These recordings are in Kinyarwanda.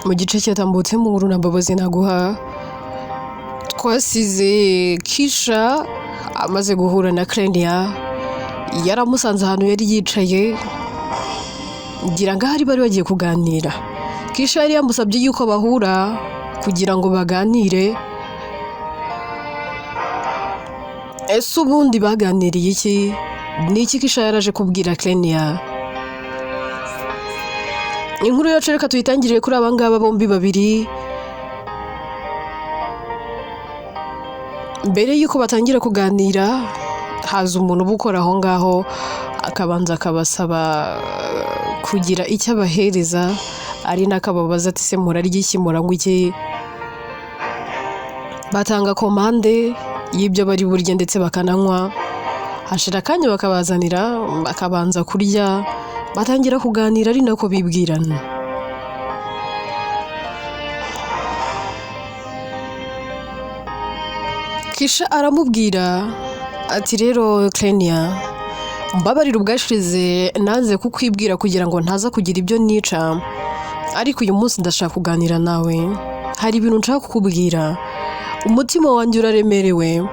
mu gice cyatambutse mu nkuru n'imbabazi naguha twasize Kisha amaze guhura na Klenia yaramusanze ahantu yari yicaye ngira ngo ahari bari bagiye kuganira. Kisha yari yamusabye yuko bahura kugira ngo baganire. Ese ubundi baganiriye iki? Ni iki Kisha yaraje kubwira Klenia? Inkuru yacu reka tuyitangirire kuri abangaba bombi babiri. Mbere yuko batangira kuganira haza umuntu ubukora aho ngaho akabanza akabasaba kugira icyo abahereza, ari nakababaza ati se murarya iki muranywa iki. Batanga komande y'ibyo bari burye ndetse bakananywa. Hashira akanya bakabazanira bakabanza kurya, batangira kuganira ari nako bibwirana. Kisha aramubwira ati rero Klenia, mbabarira ubwashize naze kukwibwira kugira ngo ntaza kugira ibyo nica, ariko uyu munsi ndashaka kuganira nawe. Hari ibintu nshaka kukubwira, umutima wanjye uraremerewe,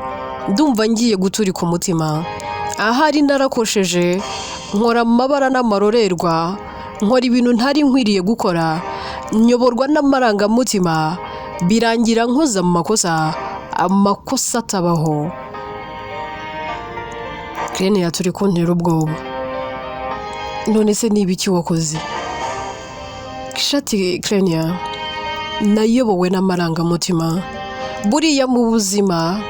ndumva ngiye guturika umutima. Ahari narakosheje, nkora amabara n'amarorerwa, nkora ibintu ntari nkwiriye gukora, nyoborwa n'amarangamutima, birangira nkoza mu amakosa atabaho. Klenia turi kuntera ubwoba. None se ni ibiki wakoze? Kisha ati Klenia, nayobowe n'amarangamutima. Buriya mu buzima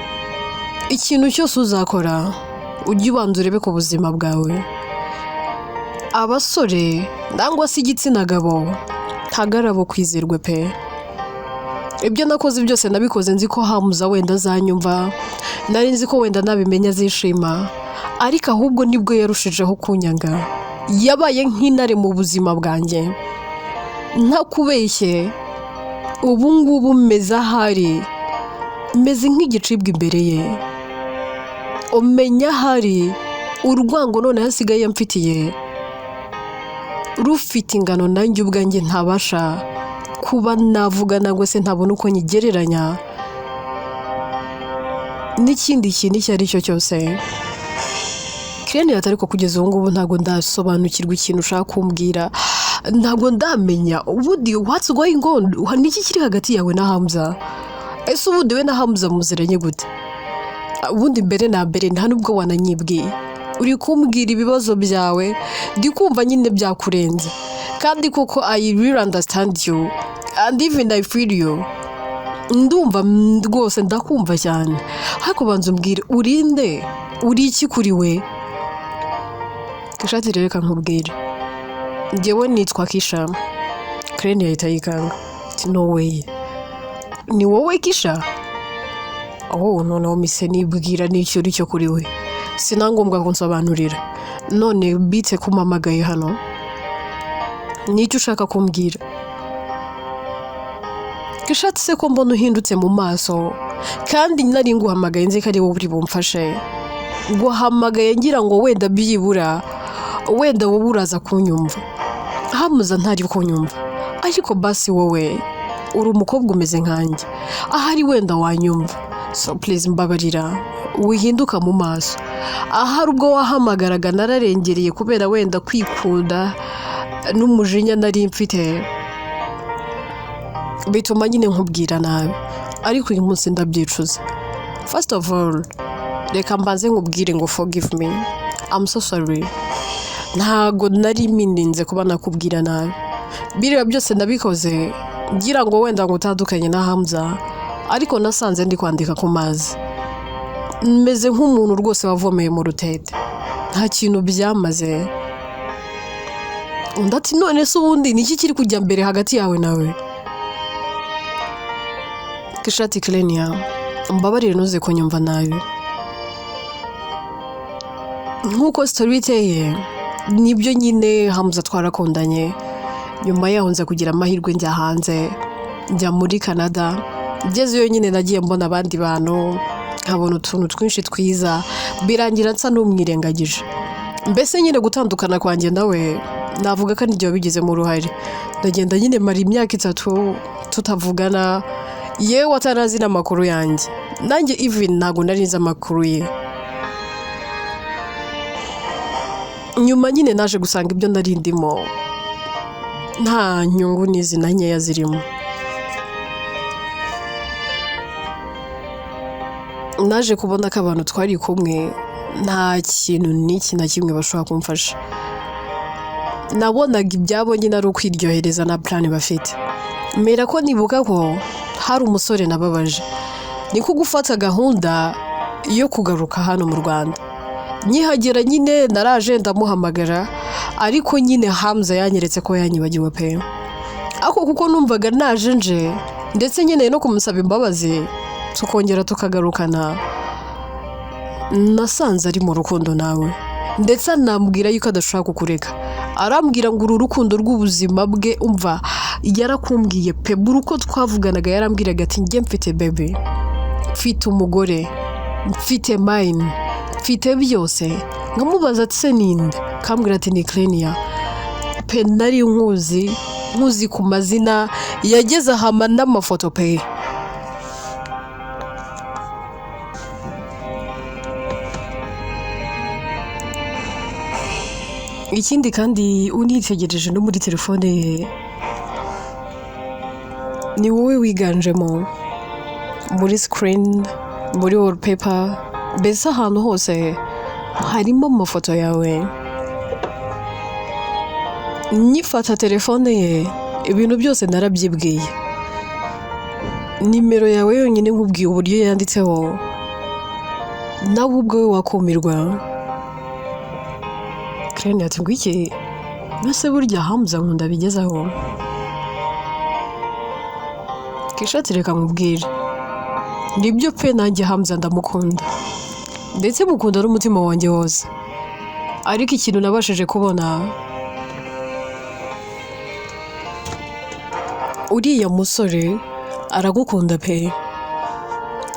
ikintu cyose uzakora ujye ubanza urebe ku buzima bwawe. Abasore nangwa se igitsina gabo ntagarabo kwizerwe pe. Ibyo nakoze byose nabikoze nzi ko hamuza wenda azanyumva, nari nzi ko wenda nabimenya azishima, ariko ahubwo nibwo yarushijeho kunyanga. Yabaye nk'intare mu buzima bwanjye, ntakubeshye. Ubu ngubu meze ahari, meze nk'igicibwa imbere ye. Umenya ahari urwango none hasigaye mfitiye rufite ingano nanjye ubwanjye ntabasha kuba navuga nangwa se ntabona uko nyigereranya n'ikindi kintu icyo ari cyo cyose. Klenia atari ko kugeza ubu ngubu ntabwo ndasobanukirwa ikintu ushaka kumbwira, ntabwo ndamenya ubundi what's going on, niki kiri hagati yawe na Hamza. Ese ubundi we na Hamza muziranye gute? Ubundi mbere na mbere nta nubwo wananyibwiye, uri kumbwira ibibazo byawe ndi kumva nyine byakurenze, kandi koko I really understand you and even I feel you. Ndumva rwose ndakumva cyane, ariko banza umbwire urinde, uri iki kuri we? Kisha ati reka nkubwire, njyewe nitwa Kisha. Klenia ahita yikanga ati no way, ni wowe Kisha? Oh noneho mise nibwira n'icyo uri cyo kuri we, sinangombwa kunsobanurira. None bite kumamagaye hano, n'icyo ushaka kumbwira? Kisha ati se ko mbona uhindutse mu maso, kandi nari nguhamagaye nzi ko ari wowe uri bumfashe. Nguhamagaye ngira ngo wenda byibura wenda wowe uraza kunyumva. Hamuza ntari kunyumva, ariko basi wowe uri umukobwa umeze nkanjye, ahari wenda wanyumva. So please mbabarira wihinduka mu maso. Ahari ubwo wahamagaraga nararengereye kubera wenda kwikunda n'umujinya nari mfite, bituma nyine nkubwira nabi, ariko uyu munsi ndabyicuza. First of all, reka mbanze nkubwire ngo forgive me, I'm so sorry. Ntago nari mininze kuba nakubwira nabi. Biriya byose nabikoze ngira ngo wenda ngo utandukanye na Hamza, ariko nasanze ndi kwandika ku mazi, meze nk'umuntu rwose wavomeye mu rutete, nta kintu byamaze. Undi ati none se ubundi niki kiri kujya mbere hagati yawe nawe? Kisha ati Klenia, mbabarire ntuze kunyumva nabi. Nk'uko story iteye nibyo nyine Hamza twarakundanye, nyuma yaho nza kugira amahirwe njya hanze, njya muri Canada. Ngezeyo nyine nagiye mbona abandi bantu, nkabona utuntu twinshi twiza, birangira nsa n'umwirengagije. Mbese nyine gutandukana kwanjye nawe navuga ko n'igihe wabigizemo uruhare. Ndagenda nyine mara imyaka 3 tutavugana, yewe atanazi n'amakuru yanjye, nanjye even ntago nari nzi amakuru ye. Nyuma nyine naje gusanga ibyo nari ndimo nta nyungu n'izina nkeya zirimo. Naje kubona ko abantu twari kumwe nta kintu n'iki na kimwe bashobora kumfasha. Nabonaga ibyabo nyine ari ukwiryohereza na plan bafite. Mera ko nibuka ko hari umusore nababaje, niko gufata gahunda yo kugaruka hano mu Rwanda. Nyihagera nyine naraje ndamuhamagara, ariko nyine Hamza yanyeretse ko yanyibagiwe pe. Ako kuko numvaga naje nje, ndetse nyine no kumusaba imbabazi tukongera tukagarukana, nasanze ari mu rukundo nawe, ndetse nambwira yuko adashaka kukureka. Arambwira ngo uru rukundo rw'ubuzima bwe, umva yarakumbwiye pe, uko twavuganaga yarambwiraga ati njye mfite bebe, mfite umugore, mfite mine, mfite byose. Nkamubaza ati se ninde? Kambwira ati ni Klenia pe. Nari nkuzi ku mazina, yageze ahama n'amafoto pe. Ikindi kandi unitegereje no muri telefone ye, ni wowe wiganjemo muri screen, muri wallpaper, mbese ahantu hose harimo amafoto yawe. Nyifata telefone ye, ibintu byose narabyibwiye. Nimero yawe yonyine nkubwiye uburyo yanditseho, nawe ubwawe wakumirwa. Kreni ati ngwiki, nase burya Hamza nkunda bigezaho. Kishati reka nkubwire, nibyo pe nanjye Hamza ndamukunda, ndetse mukunda n'umutima wanjye wose. Ariko ikintu nabashije kubona, uriya musore aragukunda pe,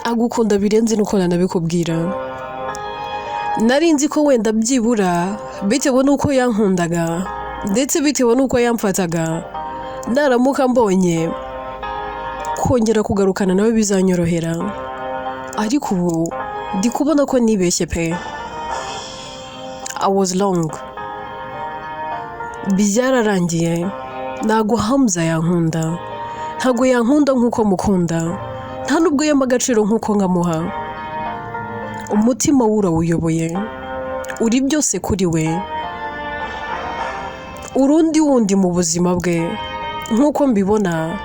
agukunda birenze nuko nanabikubwira. Nari nzi ko wenda byibura bitewe nuko yankundaga, ndetse bitewe nuko yamfataga, naramuka mbonye kongera kugarukana nawe bizanyorohera. Ariko ubu ndi kubona ko nibeshye pe. I was wrong. Byararangiye. Ntago Hamza yankunda, ntago yankunda nkuko mukunda, nta nubwo yamba agaciro nkuko nkamuha. Umutima wurawuyoboye, uri byose kuri we, urundi wundi mu buzima bwe. Nkuko mbibona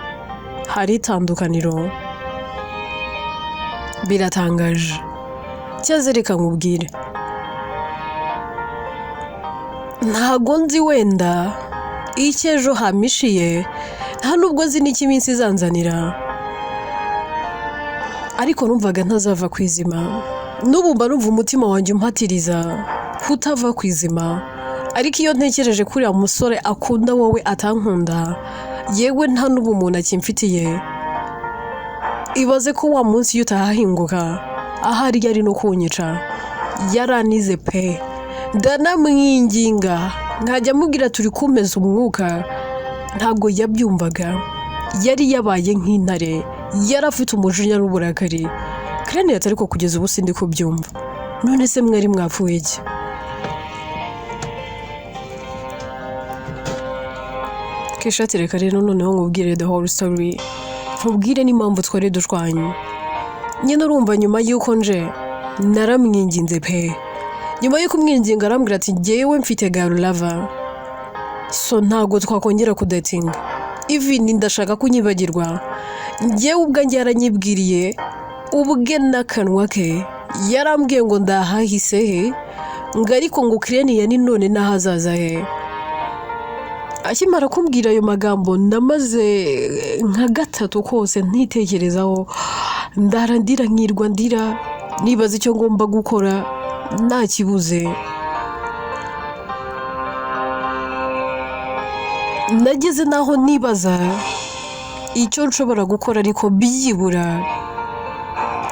hari itandukaniro, biratangaje. Cyaze reka nkubwire, ntago nzi wenda icyejo hamishiye, nta nubwo nzi n'ikiminsi izanzanira, ariko numvaga ntazava kwizima. N'ubu mba numva umutima wanjye umpatiriza kutava kwizima. Ariko iyo ntekereje kuri musore akunda wowe atankunda, yewe nta n'ubu umuntu akimfitiye, ibaze ko wa munsi yutahahinguka ahari yari no kunyica. Yaranize pe, ndanamwinginga nkajya mubwira turi kumeza umwuka, ntabwo yabyumvaga. Yari yabaye nk'intare, yarafite umujinya n'uburakari. Kreni ati ariko kugeza ubu sindi kubyumva. None se mwari mwapfuye iki? Kishati reka rero noneho nkubwire the whole story, nkubwire n'impamvu twari dushwanye. Nyine urumva nyuma y'uko nje naramwinginze pe. Nyuma y'uko umwinginga arambwira ati njyewe mfite girl lover, so ntago twakongera kudating. Even ndashaka kunyibagirwa. Njyewe ubwanjye yaranyibwiriye ubwe n'akanwa ke, yarambwiye ngo ndahahise he, ngo ariko ngo Kreni ya ni none nahazaza he. Akimara kumbwira ayo magambo namaze nka 3 kose ntitekerezaho, ndarandira nkirwa ndira, nibaza icyo ngomba gukora nta kibuze. Nageze naho nibaza icyo nshobora gukora, ariko byibura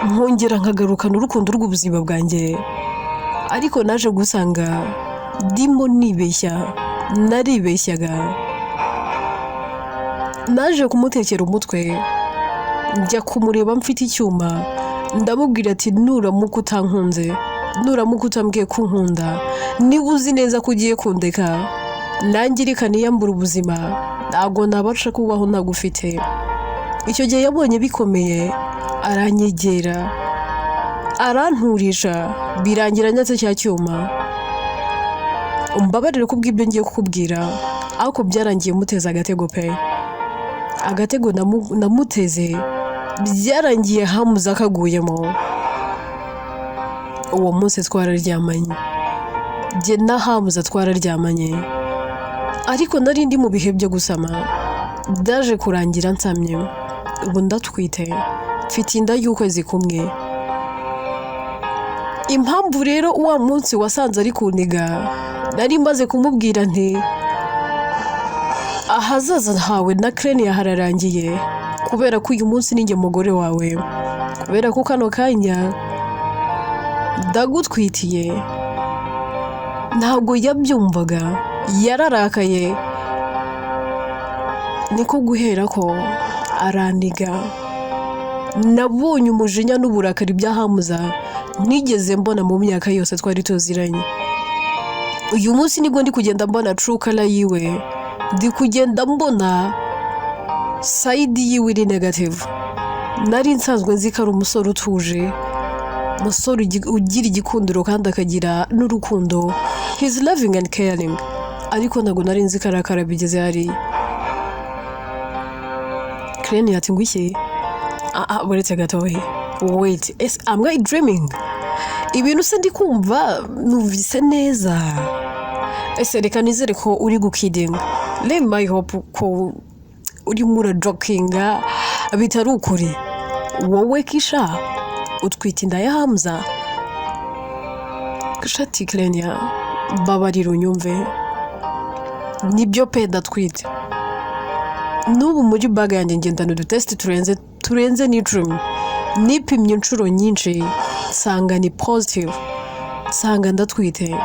nkongera nkagarukana urukundo rw'ubuzima bwanjye. Ariko naje gusanga ndimo nibeshya, naribeshyaga. Naje kumutekera umutwe njya kumureba mfite icyuma ndamubwira ati nuramuka utankunze, nuramuka utambwiye ko unkunda, niba uzi neza ko ugiye kundeka nanjye reka niyambura ubuzima, ntabwo nabasha kubaho ntagufite. Icyo gihe yabonye bikomeye aranyegera aranturisha birangira nyatse cya cyuma. Umbabarire ko bw'ibyo ngiye kukubwira, ariko byarangiye muteza agatego pe. Agatego namuteze byarangiye Hamza akaguyemo. Uwo munsi twararyamanye, jye na Hamza twararyamanye, ariko nari ndi mu bihe byo gusama. Byaje kurangira nsamye, ubu ndatwite, mfite inda y'ukwezi kumwe. Impamvu rero uwa munsi wasanze ari kuniga, nari maze kumubwira nti ahazaza hawe na Krenia hararangiye, kubera ko uyu munsi ninjye mugore wawe, kubera ko kano kanya ndagutwitiye. Ntabwo yabyumvaga, yararakaye, niko guhera ko araniga. Nabonye umujinya n'uburakari bya Hamza nigeze mbona mu myaka yose twari tuziranye. Uyu munsi nibwo ndi kugenda mbona true color yiwe, ndi kugenda mbona side yiwe iri negative. Nari nsanzwe nzi ko ari umusore utuje, umusore ugira igikundiro kandi akagira n'urukundo, he's loving and caring, ariko ntabwo nari nzi ko arakara bigeze hariya. Krenia ati ngwiki buretse gatoya, wait, am I dreaming? Ibintu se ndi kumva numvise neza. Ese reka nizere ko uri gukidinga. Let my hope ko uri mura jokinga bitari ukuri. Wowe Kisha utwite inda ya Hamza? Kisha ati Krenia babarira unyumve, nibyo pe ndatwite. N'ubu muri baga yanjye ngendana udutesti turenze n'icumi. Nipimye inshuro nyinshi nsanga ni positive, nsanga ndatwite.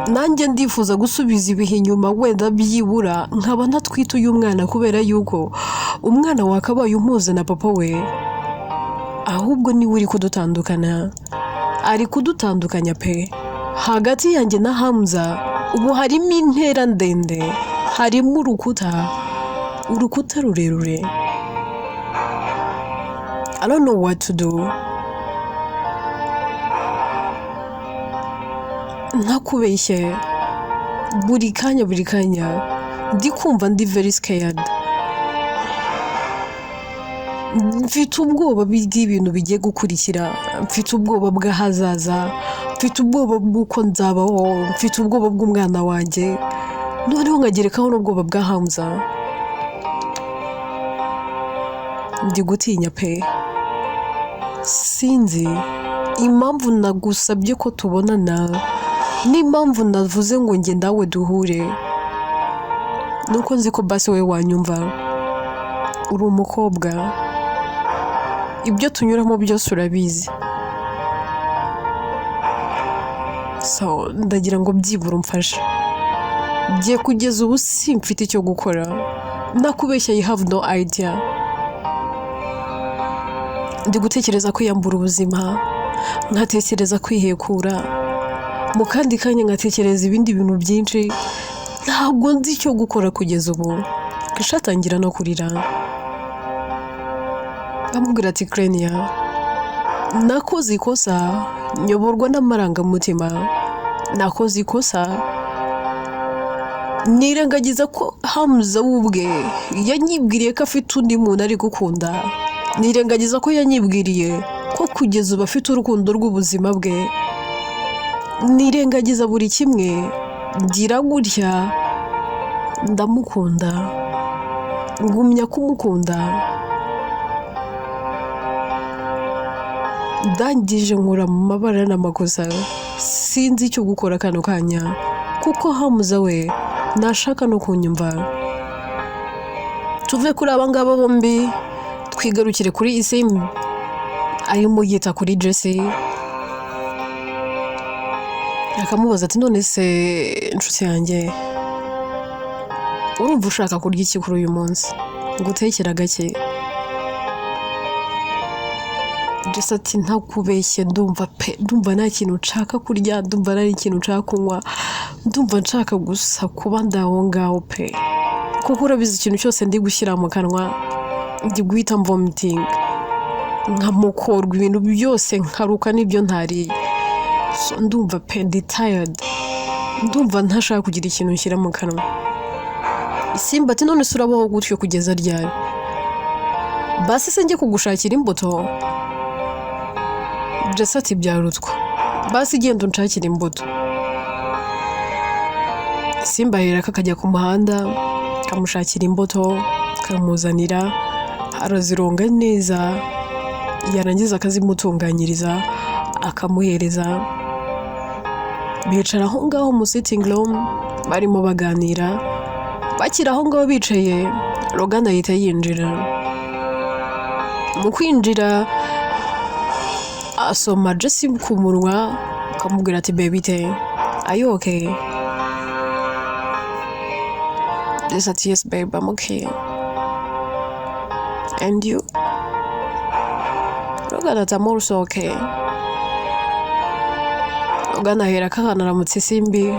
Nanjye ndifuza gusubiza ibihe inyuma, wenda byibura nkaba ntatwite uyu mwana, kubera yuko umwana wakabaye umuze na papa we, ahubwo niwe uri kudutandukana. Ari kudutandukanya pe. Hagati yanjye na Hamza ubu harimo intera ndende, harimo urukuta rurerure. I don't know what to do. Ntakubeshye, buri kanya ndi kumva ndi very scared. Mfite ubwoba bw'ibintu bigiye gukurikira, mfite ubwoba bw'ahazaza, mfite ubwoba bw'uko nzabaho, mfite ubwoba bw'umwana wanjye, noneho nkagerekaho n'ubwoba bwa Hamza. Ndi gutinya pe. Sinzi impamvu nagusabye ko tubonana, n'impamvu navuze ngo njye nawe duhure, nuko nzi ko basi we wanyumva. Uri umukobwa, ibyo tunyuramo byose urabizi, so ndagira ngo byibura umfashe. Ngiye kugeza ubu simfite icyo gukora, nakubeshya I have no idea. Ndi gutekereza kwiyambura ubuzima, nkatekereza kwihekura, mu kandi kanya nkatekereza ibindi bintu byinshi. Ntabwo nzi icyo gukora kugeza ubu. Kisha atangira no kurira, amubwira ati Krenia nakoze ikosa, nyoborwa n'amarangamutima, nakoze ikosa, nirengagiza ko Hamza ubwe yanyibwiriye ko afite undi muntu ari gukunda, nirengagiza ko yanyibwiriye ko kugeza ubu afite urukundo rw'ubuzima bwe, nirengagiza buri kimwe. Ngira gutya ndamukunda, ngumya kumukunda, ndangije nkura mu mabara n'amakosa. Sinzi icyo gukora kano kanya, kuko Hamza we nashaka no kunyumva. Tuve kuri abangaba bombi twigarukire kuri Isim arimo yita kuri Jesse. akamubaza ati none se inshuti yanjye urumva ushaka kurya iki kuri uyu munsi ngutekera gake Jesse ati ntakubeshye ndumva nta kintu nshaka kurya ndumva nta ikintu nshaka kunywa ndumva nshaka gusa kuba ndaho ngaho pe kuko urabizi ikintu cyose ndi gushyira mu kanwa ndi guhita vomiting nkamukorwa ibintu byose nkaruka n'ibyo ntariye so ndumva pe ndi tired ndumva ntashaka kugira ikintu nshyira mu kanwa Simba ati none se urabaho gutyo kugeza ryari basi se njye kugushakira imbuto Jesse ati byarutwa basi genda unshakira imbuto Simba yereka akajya ku muhanda kamushakira imbuto kamuzanira arazironga neza yarangiza akazimutunganyiriza akamuhereza bicara aho ngaho mu sitting room barimo baganira bakira aho ngaho bicaye Logan ahita yinjira mu kwinjira asoma Jesse ku munwa akamubwira ati baby te are you okay Jesse ati yes babe I'm okay and you Logan ati I'm also okay Logan ahera kakana aramutse Simbi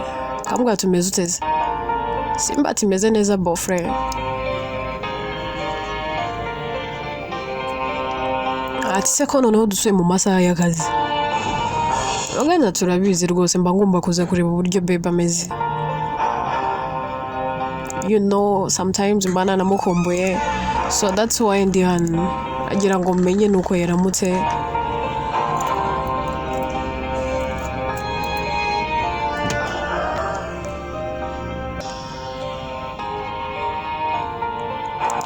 kamubwira tumeze uteze Simba ati meze neza boyfriend ati se ko noneho dusuye mu masaha y'akazi Logan turabizi rwose mba ngomba kuza kureba uburyo babe ameze you know sometimes mbana namukumbuye so that's why ndi hano agira ngo menye nuko yaramutse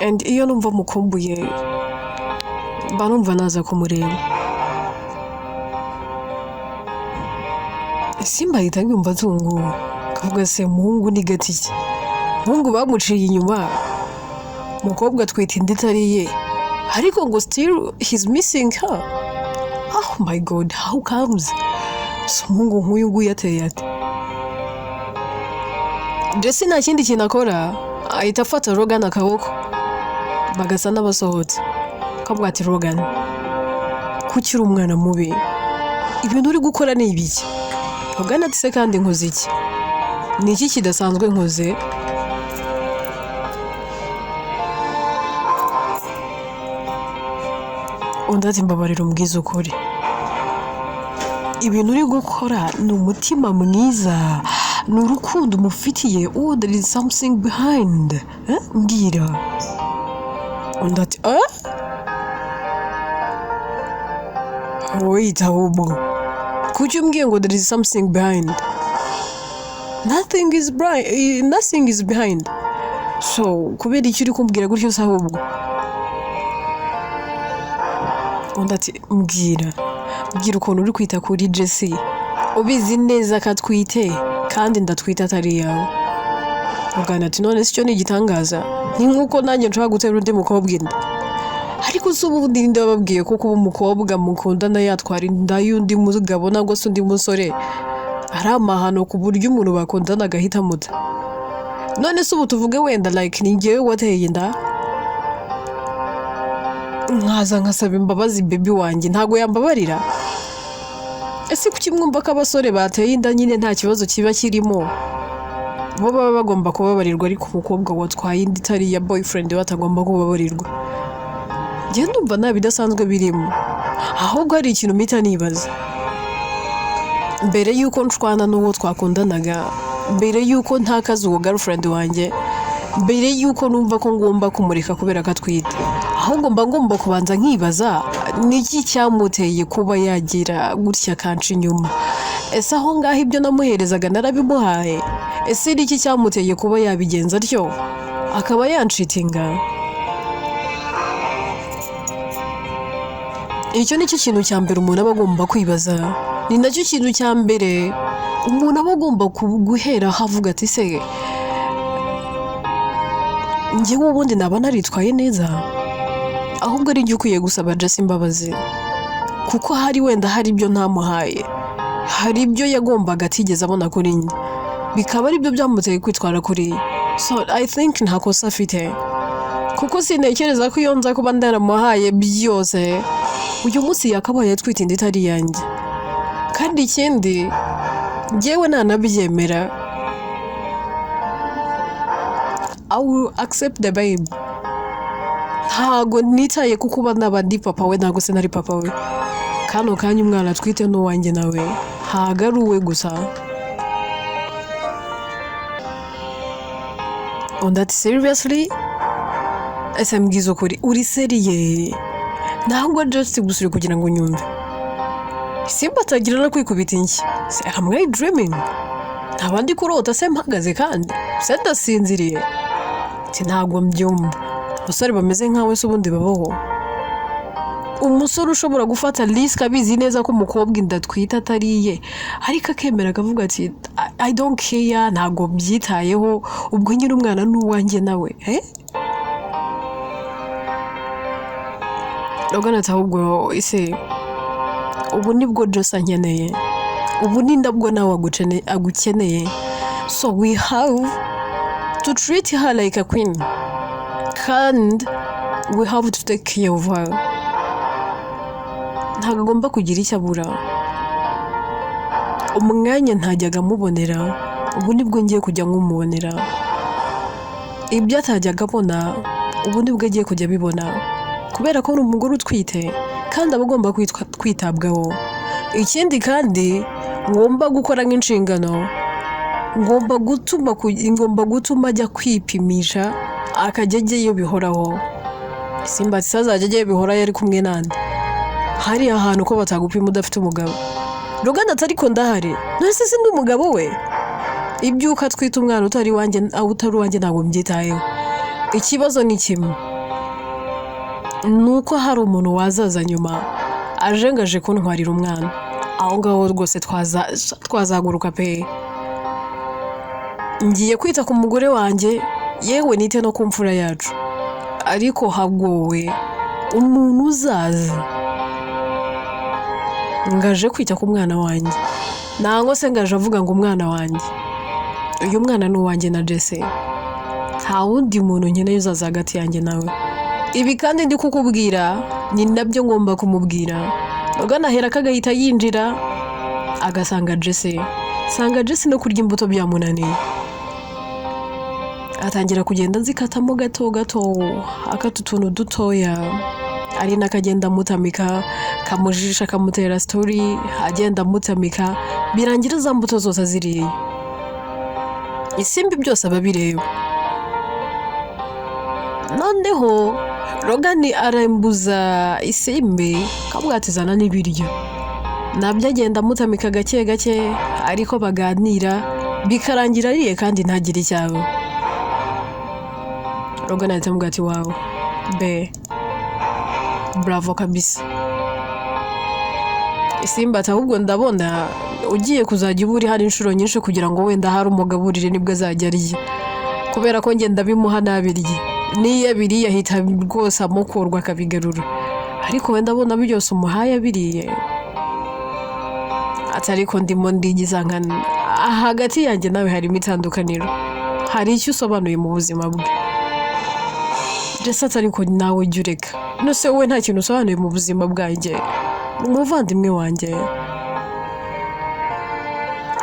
and iyo numva mukumbuye mba numva naza kumureba Simba ahita yumva atunguwe akavuga se muhungu ni gatiki muhungu bamuciye inyuma mukobwa twita indi itari ye ariko ngo still he's missing her oh my god how comes so muhungu nk'uyu nguyu ateye ati Jesse nta kindi kintu akora ahita afata Logan akaboko bagasa n'abasohotse akavuga ati Logan kuki uri umwana mubi ibintu uri gukora ni ibiki Logan ati se kandi nkoze iki ni iki kidasanzwe nkoze undi ati mbabarira umbwiza ukuri ibintu uri gukora ni umutima mwiza ni urukundo umufitiye there is something behind mbwira undi ati wait ahubwo kuki umbwiye ngo there is something behind nothing is behind so kubera iki uri kumbwira gutyo se ahubwo undi ati mbwira ukuntu uri kwita kuri Jesse ubizi neza ko atwite kandi ndatwite atari yawe Logan ati none si cyo ni igitangaza ni nk'uko nanjye nshobora gutera undi mukobwa inda ariko se ubundi ndababwiye ko kuba umukobwa mukundana yatwara inda y'undi mugabo nangwa se undi musore ari amahano ku buryo umuntu bakundana agahita muta none se ubu tuvuge wenda like ni njyewe wateye inda nkaza nkasaba imbabazi baby wanjye ntago yambabarira ese kuki mwumva ko abasore bateye inda nyine nta kibazo kiba kirimo bo baba bagomba kubabarirwa ariko umukobwa watwaye inda itari ya boyfriend batagomba kubabarirwa njye ndumva nta bidasanzwe birimo ahubwo hari ikintu mpita nibaza mbere y'uko nshwana n'uwo twakundanaga mbere y'uko ntakaza uwo girlfriend wanjye mbere y'uko numva ko ngomba kumureka kubera ko atwite ahubwo mba ngomba kubanza nkibaza niki cyamuteye kuba yagira gutya kanca inyuma ese aho ngaho ibyo namuherezaga narabimuhaye ese niki cyamuteye kuba yabigenza atyo akaba yanshitinga icyo nicyo kintu cya mbere umuntu aba agomba kwibaza ni nacyo kintu cya mbere umuntu aba agomba guhera havuga ati se njyewe ubundi naba naritwaye neza ahubwo ari njye ukwiye gusaba Jesse imbabazi kuko hari wenda hari ibyo ntamuhaye hari ibyo yagombaga atigeze abona kuri njye bikaba ari byo byamuteye kwitwara kuri. So I think nta kosa afite kuko sintekereza ko iyo nza kuba ndaramuhaye byose uyu munsi yakabaye atwite inda itari yanjye. Kandi ikindi njyewe ntanabyemera, I will accept the babe. Ntago nitaye kuko uba n'abandi papa we ntago se nari papa we. Kano kanya umwana atwite n'uwanjye nawe ntago ari uwe gusa. On that seriously? Ese mbwiza ukuri uri seriye? Ntabwo just gusuri kugira ngo nyumve. Simba atagira no kwikubita inshyi. Am I dreaming? Ntabandi kurota se mpagaze kandi se ndasinziriye. Ntabwo mbyumva. Abasore bameze nkawe se ubundi babaho. Umusore ushobora gufata risk abizi neza ko umukobwa inda twita atariye ariko akemera akavuga ati I don't care, ntabwo byitayeho, ubwo nyine umwana n'uwanjye nawe. Roganata ahubwo ise ubu nibwo Josa nkeneye, ubu ni ndabwo nawe agukeneye. So we have to treat her like a queen and we have to take care of her. Ntabwo agomba kugira icyo abura. Umwanya ntajyaga amubonera, ubu nibwo ngiye kujya nkumubonera. Ibyo atajyaga abona ubu nibwo agiye kujya abibona kubera ko ari umugore utwite kandi aba agomba kwitabwaho. Ikindi kandi ngomba gukora nk'inshingano, ngomba gutuma ajya kwipimisha akajya ajyayo bihoraho. Simba azajya ajyayo bihoraho yari kumwe nande. Hari ahantu ko batagupima udafite umugabo. Roganata ariko ndahari nase sindi umugabo we. Ibyuka twita umwana utari wanjye utari wanjye ntabwo mbyitayeho. Ikibazo ni kimwe, nuko hari umuntu wazaza nyuma ajengaje kuntwarira umwana. Aho ngaho rwose twazaguruka pe. Ngiye kwita ku mugore wanjye yewe nite no ku mfura yacu, ariko hagowe umuntu uzaza ngaje kwita ku mwana wanjye. Nango se ngaje avuga ngo umwana wanjye, uyu mwana ni uwanjye na Jesse, nta wundi muntu nkeneye uzaza hagati yanjye nawe. Ibi kandi ndi kukubwira ni nabyo ngomba kumubwira. Roganahera kagahita yinjira agasanga Jesse, sanga Jesse no kurya imbuto byamunaniye. Atangira kugenda nzikatamo gato gato akatutuntu dutoya, ari nakagenda mutamika kamujisha kamutera story, agenda mutamika birangira za mbuto zose ziriye. Isimbi byose ababireba. Noneho Rogani arembuza isimbi kabwatizana n'ibiryo. Nabyo agenda mutamika gake gake ariko baganira bikarangira ariye kandi ntagire icyawe. Rogani atamubwira ati wawe be bravo kabisa. Isimba ahubwo ndabona ugiye kuzajya uburi hari inshuro nyinshi kugira ngo wenda hari umugaburire nibwo azajya arya, kubera ko ngenda bimuha nabirye niye biriye ahita rwose amukurwa akabigarura, ariko wenda abona byose umuhaye biriye. Atari ko ndimo ndigiza nkana hagati yanjye nawe harimo itandukaniro, hari icyo usobanuye mu buzima bwe. Jesse atari ko nawe ujya ureka, nose wowe nta kintu usobanuye mu buzima bwanjye, umuvandimwe wanjye.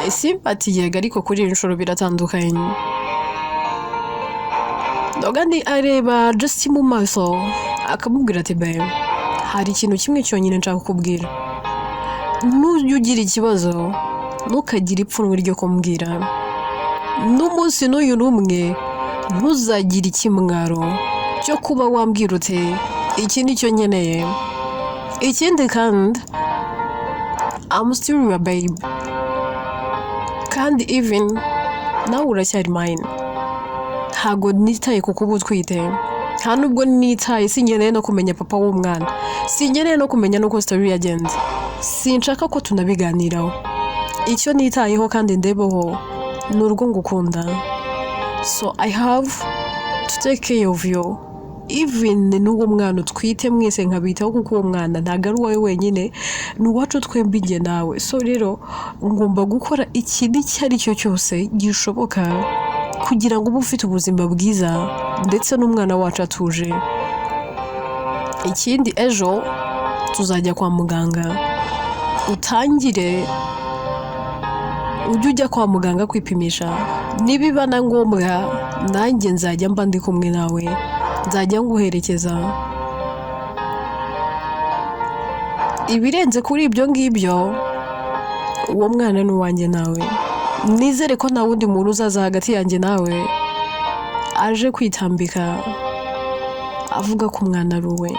Simba ati yega ariko kuri iyi nshuro biratandukanye. Rogani areba Jesse mu maso akamubwira ati be hari ikintu kimwe cyonyine nshaka kukubwira. Nujya ugira ikibazo ntukagire ipfunwe ryo kumbwira. N'umunsi n'uyu n'umwe ntuzagire ikimwaro cyo kuba wambwira uti iki nicyo nkeneye. Ikindi kandi I'm still your babe, kandi even nawe uracyari mine. Ntago nitaye kuko uba utwite, nta nubwo nitaye sinkeneye no kumenya papa w'umwana, sinkeneye no kumenya nuko story yagenze, sinshaka ko tunabiganiraho. Icyo nitayeho kandi ndebeho ni urugo ngukunda. So I have to take care of you even n'uwo mwana utwite mwese nkabitaho kuko uwo mwana ntago ari uwawe wenyine ni uwacu twembi njye nawe. So rero ngomba gukora ikintu icyo ari cyo cyose gishoboka kugira ngo ube ufite ubuzima bwiza ndetse n'umwana wacu atuje. Ikindi ejo tuzajya kwa muganga, utangire ujye ujya kwa muganga kwipimisha, nibiba na ngombwa nanjye nzajya mba ndi kumwe nawe, nzajya nguherekeza. Ibirenze kuri ibyo ngibyo uwo mwana ni uwanjye nawe, nizere ko nta wundi muntu uzaza hagati yanjye nawe aje kwitambika avuga ko umwana ari uwe.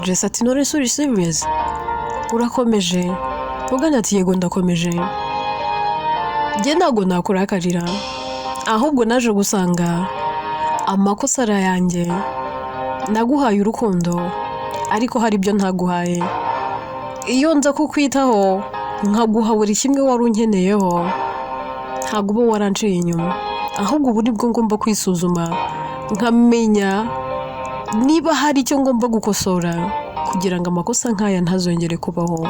Jesse ati none suri serious, urakomeje? Ugana ati yego ndakomeje. Njye ntabwo nakurakarira, ahubwo naje gusanga amakosa ari ayanjye. Naguhaye urukundo ariko hari ibyo ntaguhaye. Iyo nza kukwitaho nkaguha buri kimwe wari unkeneyeho, ntabwo uba waranciye inyuma. Ahubwo ubu nibwo ngomba kwisuzuma nkamenya niba hari icyo ngomba gukosora kugira ngo amakosa nk'aya ntazongere kubaho.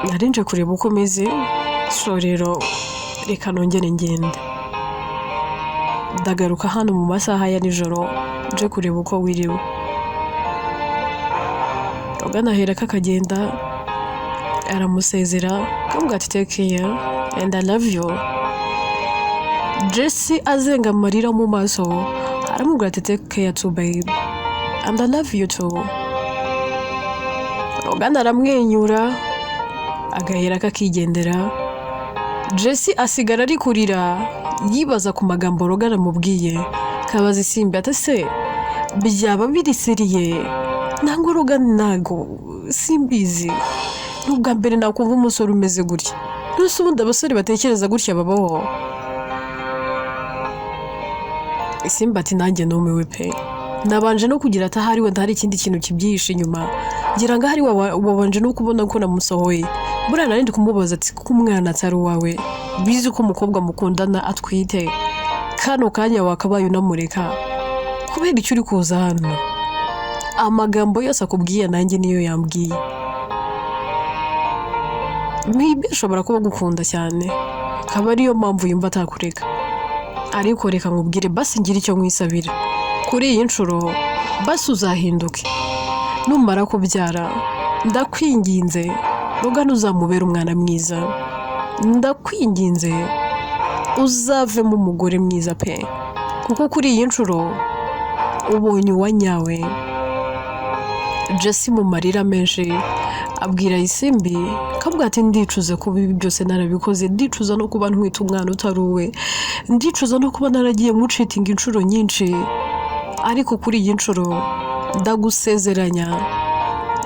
Narinje kureba uko meze, so rero reka nongere ngende. Ndagaruka hano mu masaha ya nijoro nje kureba uko wiriwe. Ugana ahera kakagenda aramusezera akamubwira ati take care and I love you. Jesse azenga amarira mu maso aramubwira ati take care too babe and I love you too. Ugana aramwenyura agahera kakigendera. Jesse asigara ari kurira yibaza ku magambo Rogana amubwiye. Kabaza isimbi ati se byaba birisiriye nangwa Rogana nago simbizi. Nubwa mbere nakumva umusore umeze gutya. Nose ubundi abasore batekereza gutya babaho. Isimbi ati nanjye numiwe pe. Nabanje no kugira ati ahari wenda hari ikindi kintu kibyihishe inyuma. Ngira ngo ahari wabanje no kubona ko namusohoye. Buriya narindi kumubaza ati kuko umwana atari wawe, bizi ko umukobwa mukundana atwite, kano kanya wakabaye unamureka kubera icyo uri kuza hano. Amagambo yose akubwiye nanjye niyo yambwiye. Maybe ashobora kuba gukunda cyane, akaba ariyo mpamvu yumva atakureka. Ariko reka nkubwire basi ngira icyo nkwisabira kuri iyi nshuro, basi uzahinduke. Numara kubyara ndakwinginze Rogana uzamubera umwana mwiza. Ndakwinginze uzavemo umugore mwiza pe, kuko kuri iyi nshuro ubonye uwanyawe. Jesse mu marira menshi abwira Isimbi kavuga ati ndicuze kuba ibi byose narabikoze, ndicuza no kuba ntwita umwana utari uwe, ndicuza no kuba naragiye mucitinga inshuro nyinshi, ariko kuri iyi nshuro ndagusezeranya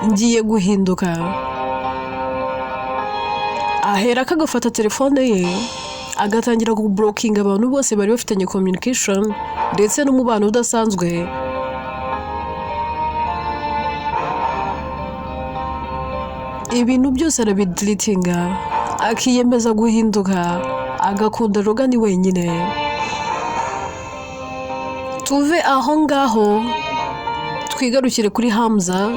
ngiye guhinduka. Ahera kagafata telefone ye agatangira kublokinga abantu bose bari bafitanye communication ndetse n'umubano udasanzwe. Ibintu byose arabideletinga, akiyemeza guhinduka, agakunda Rogana wenyine. Tuve aho ngaho twigarukire kuri Hamza.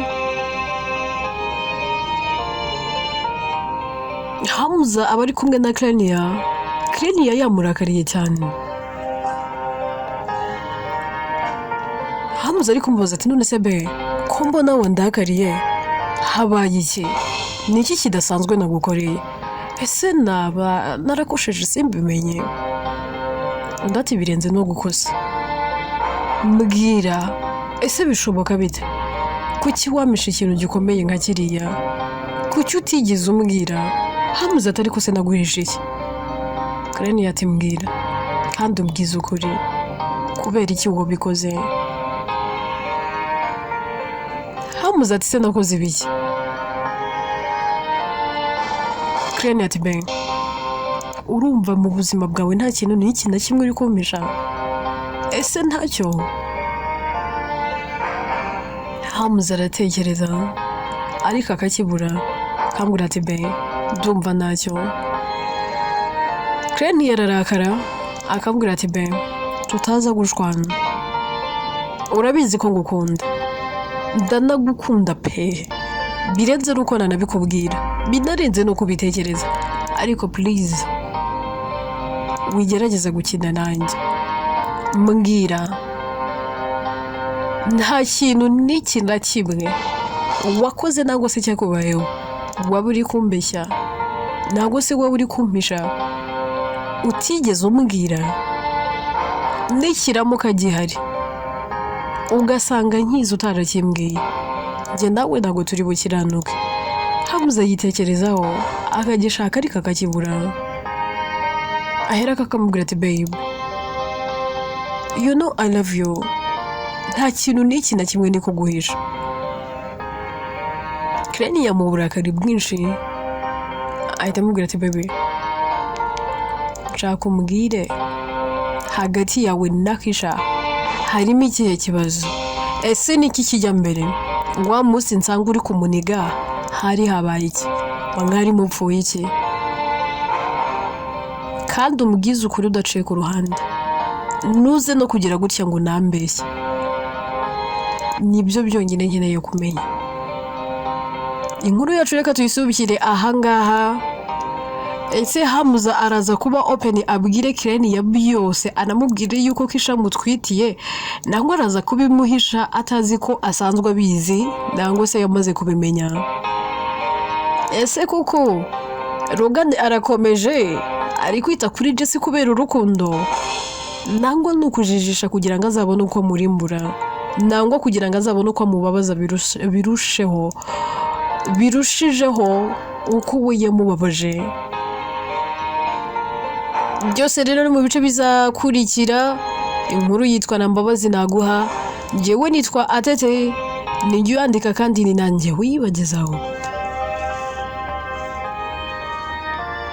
Hamza aba ari kumwe na Klenia yamurakariye cyane. Hamza ari kumubaza ati none se be ko mbona wandakariye habaye iki? Niki kidasanzwe nagukoreye? Ese naba narakosheje simbimenye? Undi ati birenze no gukosa. Mbwira ese bishoboka bite? Kuki wamisha ikintu gikomeye nka kiriya? Kuki utigeze umbwira? Hamza atari ko se naguhishe iki? Klenia ati mbwira kandi umbwize ukuri, kubera iki uwo bikoze? Hamza ati se nakoze ibiki? Klenia ati ben urumva mu buzima bwawe nta kintu n'iki na kimwe uri kumisha? Ese ntacyo? Hamza aratekereza ariko akakibura. akambwira ati be ndumva ntacyo. Crane yararakara akambwira ati be tutaza gushwana, urabizi ko ngukunda, ndanagukunda pe, birenze nuko nanabikubwira, binarenze no kubitekereza, ariko please wigerageza gukina nanjye, mbwira nta kintu n'iki na kimwe wakoze nangwa se cyakubayeho waba uri kumbeshya, nangwa se waba uri kumpisha utigeze umbwira, n'ikiramuka gihari ugasanga nkiza utarakimbwiye, njye nawe ntabwo turi bukiranuke. Habuze yitekerezaho akagishaka ariko akakibura, ahera kakamubwira ati babe you know I love you, nta kintu n'iki na kimwe ni kuguhisha. Crane yamubura akari bwinshi ahita amubwira ati babe nshaka umbwire hagati yawe na Kisha harimo ikihe kibazo, ese niki kijya mbere, wa munsi nsanga uri kumuniga hari habaye iki, mwari mupfuye iki, kandi umbwize ukuri udaciye ku ruhande, nuze no kugira gutya ngo nambeshye. Nibyo byonyine nkeneye kumenya. Inkuru yacu reka tuyisubikire ahangaha. Ese Hamuza araza kuba open abwire Crane ya byose, anamubwire yuko Kisha mutwitiye, nangwa araza kubimuhisha atazi ko asanzwe abizi, nangwa se yamaze kubimenya. Ese kuko Rogan arakomeje ari kwita kuri Jesse kubera urukundo, nangwa nukujijisha kugira ngo azabone uko murimbura, nangwa kugira ngo azabone uko mubabaza birushijeho uko we yamubabaje. Byose rero mu bice bizakurikira. Inkuru yitwa Mbabazi Naguha, njyewe nitwa Atete, ni jyandika kandi ni nanjye wibagezaho.